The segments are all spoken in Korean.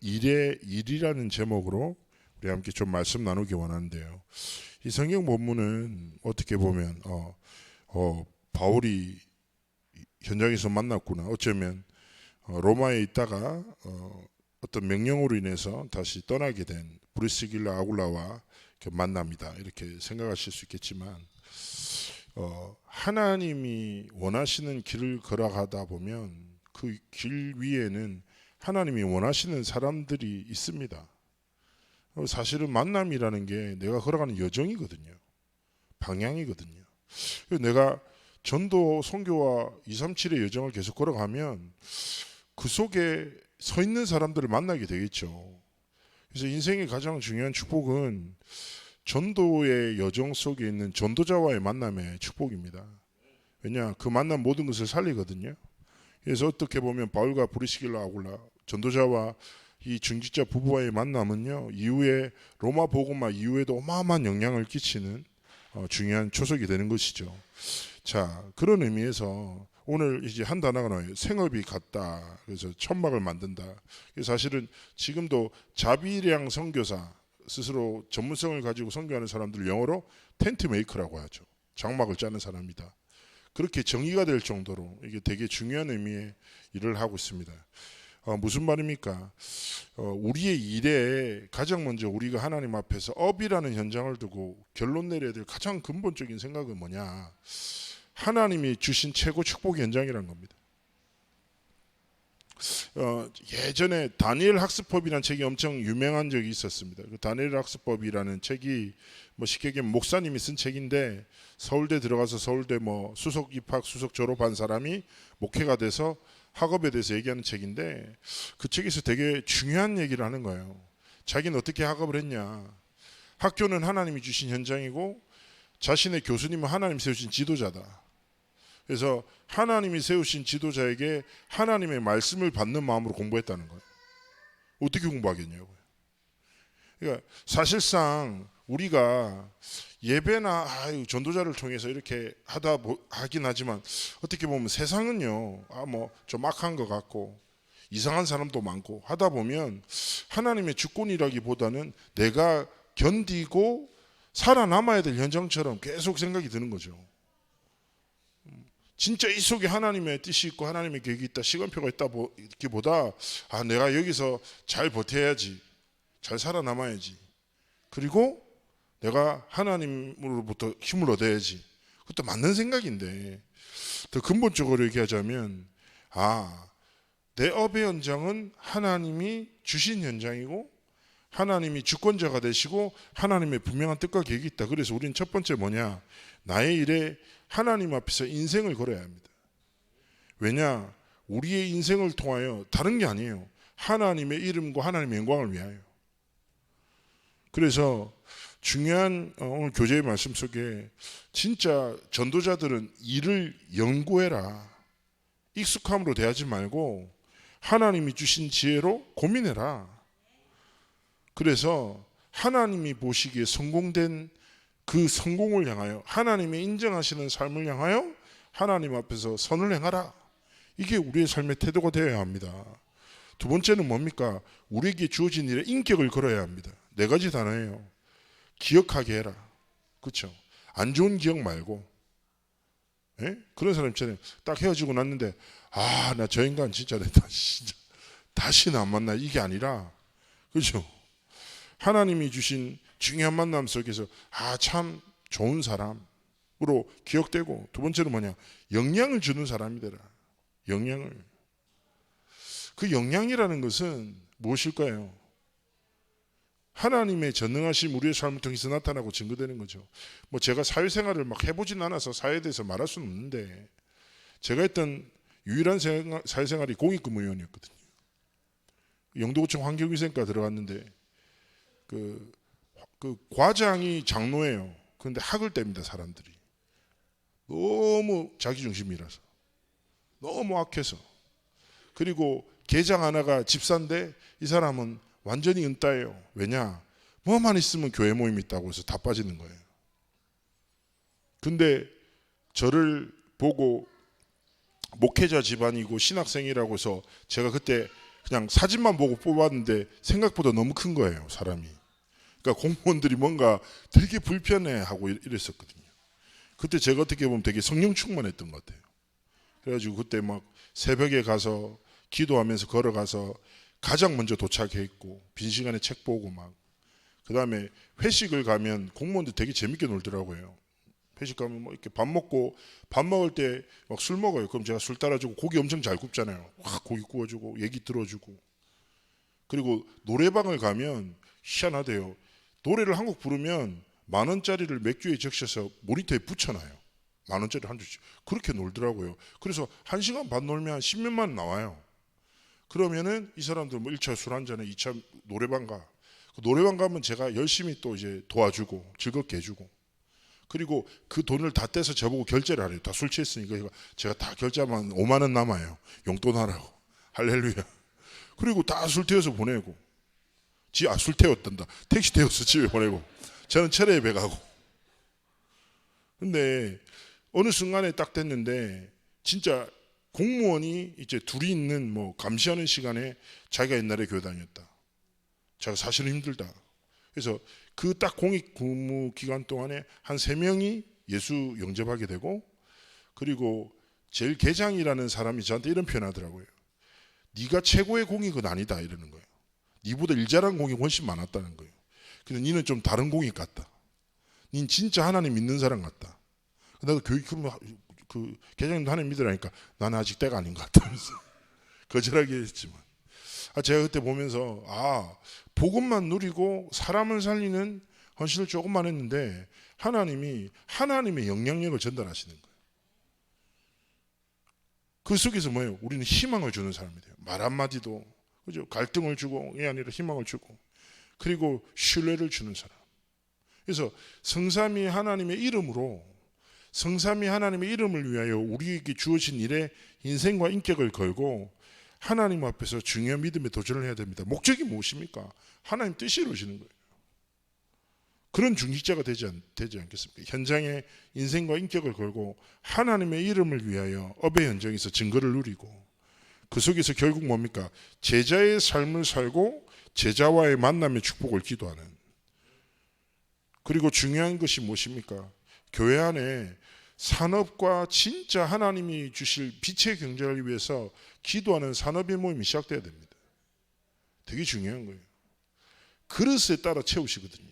일의 일이라는 제목으로 우리 함께 좀 말씀 나누기 원하는데요. 이 성경 본문은 어떻게 보면 바울이 현장에서 만났구나. 어쩌면 로마에 있다가 어떤 명령으로 인해서 다시 떠나게 된 브리스길라 아굴라와 만납니다. 이렇게 생각하실 수 있겠지만 하나님이 원하시는 길을 걸어가다 보면 그 길 위에는 하나님이 원하시는 사람들이 있습니다. 사실은 만남이라는 게 내가 걸어가는 여정이거든요. 방향이거든요. 내가 전도 선교와 237의 여정을 계속 걸어가면 그 속에 서 있는 사람들을 만나게 되겠죠. 그래서 인생의 가장 중요한 축복은 전도의 여정 속에 있는 전도자와의 만남의 축복입니다. 왜냐, 그 만남 모든 것을 살리거든요. 그래서 어떻게 보면 바울과 브리스길라 아굴라 전도자와 이 중직자 부부와의 만남은요, 이후에 로마 복음화 이후에도 어마어마한 영향을 끼치는 중요한 초석이 되는 것이죠. 자, 그런 의미에서 오늘 이제 한 단어가 나와요. 생업이 같다. 그래서 천막을 만든다. 사실은 지금도 자비량 선교사, 스스로 전문성을 가지고 선교하는 사람들을 영어로 텐트 메이커라고 하죠. 장막을 짜는 사람이다. 그렇게 정의가 될 정도로 이게 되게 중요한 의미의 일을 하고 있습니다. 무슨 말입니까? 우리의 일에 가장 먼저 우리가 하나님 앞에서 업이라는 현장을 두고 결론 내려야 될 가장 근본적인 생각은 뭐냐? 하나님이 주신 최고 축복의 현장이라는 겁니다. 예전에 다니엘 학습법이라는 책이 엄청 유명한 적이 있었습니다. 그 다니엘 학습법이라는 책이 쉽게 얘기하면 목사님이 쓴 책인데, 서울대 들어가서 서울대 수석 입학 수석 졸업한 사람이 목회가 돼서 학업에 대해서 얘기하는 책인데, 그 책에서 되게 중요한 얘기를 하는 거예요. 자기는 어떻게 학업을 했냐. 학교는 하나님이 주신 현장이고 자신의 교수님은 하나님 세우신 지도자다. 그래서 하나님이 세우신 지도자에게 하나님의 말씀을 받는 마음으로 공부했다는 거예요. 어떻게 공부하겠냐고요. 그러니까 사실상 우리가 예배나 전도자를 통해서 이렇게 하긴 하지만, 어떻게 보면 세상은요, 좀 악한 것 같고 이상한 사람도 많고 하다 보면 하나님의 주권이라기보다는 내가 견디고 살아남아야 될 현장처럼 계속 생각이 드는 거죠. 진짜 이 속에 하나님의 뜻이 있고 하나님의 계획이 있다, 시간표가 있다기보다 내가 여기서 잘 버텨야지, 잘 살아남아야지, 그리고 내가 하나님으로부터 힘을 얻어야지. 그것도 맞는 생각인데, 더 근본적으로 얘기하자면 내 업의 현장은 하나님이 주신 현장이고 하나님이 주권자가 되시고 하나님의 분명한 뜻과 계획이 있다. 그래서 우리는 첫 번째 뭐냐? 나의 일에 하나님 앞에서 인생을 걸어야 합니다. 왜냐? 우리의 인생을 통하여 다른 게 아니에요. 하나님의 이름과 하나님의 영광을 위하여. 그래서 중요한 오늘 교제의 말씀 속에 진짜 전도자들은 일을 연구해라. 익숙함으로 대하지 말고 하나님이 주신 지혜로 고민해라. 그래서 하나님이 보시기에 성공된 그 성공을 향하여, 하나님의 인정하시는 삶을 향하여 하나님 앞에서 선을 행하라. 이게 우리의 삶의 태도가 되어야 합니다. 두 번째는 뭡니까? 우리에게 주어진 일에 인격을 걸어야 합니다. 네 가지 단어예요. 기억하게 해라. 그렇죠? 안 좋은 기억 말고. 그런 사람처럼 딱 헤어지고 났는데 나 저 인간 진짜 다시는 안 만나, 이게 아니라, 그렇죠? 하나님이 주신 중요한 만남 속에서 참 좋은 사람으로 기억되고, 두 번째는 뭐냐? 영향을 주는 사람이 되라. 영향을. 그 영향이라는 것은 무엇일까요? 하나님의 전능하심 우리의 삶을 통해서 나타나고 증거되는 거죠. 제가 사회생활을 해보진 않아서 사회에 대해서 말할 수는 없는데, 제가 했던 유일한 사회생활이 공익근무위원이었거든요. 영도구청 환경위생과 들어갔는데 그 과장이 장로예요. 그런데 학을 뗍니다, 사람들이. 너무 자기중심이라서, 너무 악해서. 그리고 계장 하나가 집사인데 이 사람은 완전히 은따예요. 왜냐? 뭐만 있으면 교회 모임 있다고 해서 다 빠지는 거예요. 근데 저를 보고 목회자 집안이고 신학생이라고 해서 제가 그때 그냥 사진만 보고 뽑았는데 생각보다 너무 큰 거예요, 사람이. 그러니까 공무원들이 뭔가 되게 불편해하고 이랬었거든요. 그때 제가 어떻게 보면 되게 성령 충만했던 것 같아요. 그래가지고 그때 막 새벽에 가서 기도하면서 걸어가서 가장 먼저 도착했고 빈 시간에 책 보고 막 그다음에 회식을 가면 공무원들 되게 재밌게 놀더라고요. 회식 가면 뭐 이렇게 밥 먹을 때 막 술 먹어요. 그럼 제가 술 따라주고 고기 엄청 잘 굽잖아요. 확 고기 구워주고 얘기 들어주고. 그리고 노래방을 가면 희한하대요. 노래를 한 곡 부르면 10,000원짜리를 맥주에 적셔서 모니터에 붙여놔요. 10,000원짜리 한 주씩. 그렇게 놀더라고요. 그래서 1시간 반 놀면 10몇만 원 나와요. 그러면은 이 사람들 뭐 1차 술 한 잔에 2차 노래방 가. 노래방 가면 제가 열심히 또 이제 도와주고 즐겁게 해주고. 그리고 그 돈을 다 떼서 저보고 결제를 하래요. 다 술 취했으니까 제가 다 결제하면 5만 원 남아요. 용돈 하라고. 할렐루야. 그리고 다 술 태워서 보내고. 술 태웠단다. 택시 태워서 집에 보내고. 저는 철회에 배 가고. 근데 어느 순간에 딱 됐는데 진짜 공무원이 이제 둘이 있는 뭐 감시하는 시간에 자기가 옛날에 교회 다녔다. 자기가 사실은 힘들다. 그래서 그 딱 공익 근무 기간 동안에 한 3명이 예수 영접하게 되고 그리고 제일 계장이라는 사람이 저한테 이런 표현하더라고요. 네가 최고의 공익은 아니다 이러는 거예요. 네보다 일 잘한 공익이 훨씬 많았다는 거예요. 근데 니는 좀 다른 공익 같다. 닌 진짜 하나님 믿는 사람 같다. 나도 교육 그 계장님도 하나님 믿으라니까 나는 아직 때가 아닌 것 같다. 거절하게 했지만 제가 그때 보면서 복음만 누리고 사람을 살리는 헌신을 조금만 했는데 하나님이 하나님의 영향력을 전달하시는 거예요. 그 속에서 뭐예요? 우리는 희망을 주는 사람이 돼요. 말 한마디도 그죠? 갈등을 주고 이 아니라 희망을 주고 그리고 신뢰를 주는 사람. 그래서 성삼위 하나님의 이름으로 성삼위 하나님의 이름을 위하여 우리에게 주어진 일에 인생과 인격을 걸고 하나님 앞에서 중요한 믿음에 도전을 해야 됩니다. 목적이 무엇입니까? 하나님 뜻이 이루어지는 거예요. 그런 중직자가 되지 않겠습니까? 현장에 인생과 인격을 걸고 하나님의 이름을 위하여 업의 현장에서 증거를 누리고 그 속에서 결국 뭡니까? 제자의 삶을 살고 제자와의 만남의 축복을 기도하는. 그리고 중요한 것이 무엇입니까? 교회 안에 산업과 진짜 하나님이 주실 빛의 경제를 위해서 기도하는 산업의 모임이 시작돼야 됩니다. 되게 중요한 거예요. 그릇에 따라 채우시거든요.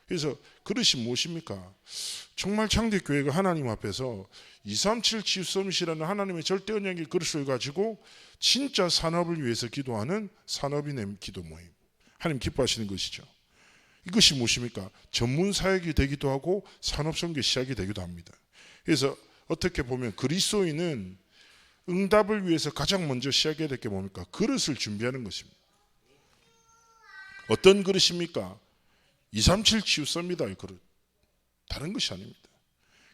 그래서 그릇이 무엇입니까? 정말 창대교회가 하나님 앞에서 237 치유서밋이라는 하나님의 절대 언약의 그릇을 가지고 진짜 산업을 위해서 기도하는 산업인의 기도 모임. 하나님 기뻐하시는 것이죠. 이것이 무엇입니까? 전문 사역이 되기도 하고 산업 선교 시작이 되기도 합니다. 그래서 어떻게 보면 그리스도인은 응답을 위해서 가장 먼저 시작해야 될 게 뭡니까? 그릇을 준비하는 것입니다. 어떤 그릇입니까? 237 치유서입니다. 이 그릇. 다른 것이 아닙니다.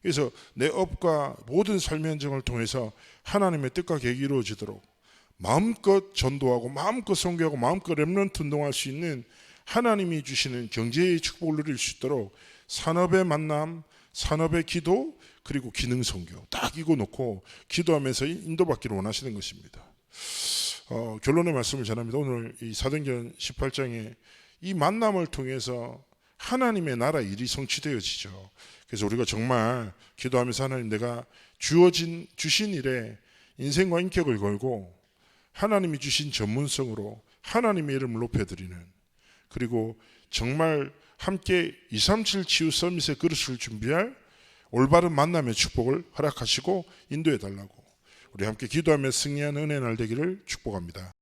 그래서 내 업과 모든 삶의 현장을 통해서 하나님의 뜻과 계획이 이루어지도록 마음껏 전도하고 마음껏 선교하고 마음껏 렘넌트 운동할 수 있는 하나님이 주시는 경제의 축복을 누릴 수 있도록 산업의 만남, 산업의 기도, 그리고 기능 선교 딱 이거 놓고 기도하면서 인도받기를 원하시는 것입니다. 결론의 말씀을 전합니다. 오늘 이 사도행전 18장에 이 만남을 통해서 하나님의 나라 일이 성취되어지죠. 그래서 우리가 정말 기도하면서 하나님 내가 주신 일에 인생과 인격을 걸고 하나님이 주신 전문성으로 하나님의 이름을 높여드리는 그리고 정말 함께 237 치유 서밋의 그릇을 준비할 올바른 만남의 축복을 허락하시고 인도해 달라고 우리 함께 기도하며 승리하는 은혜의 날 되기를 축복합니다.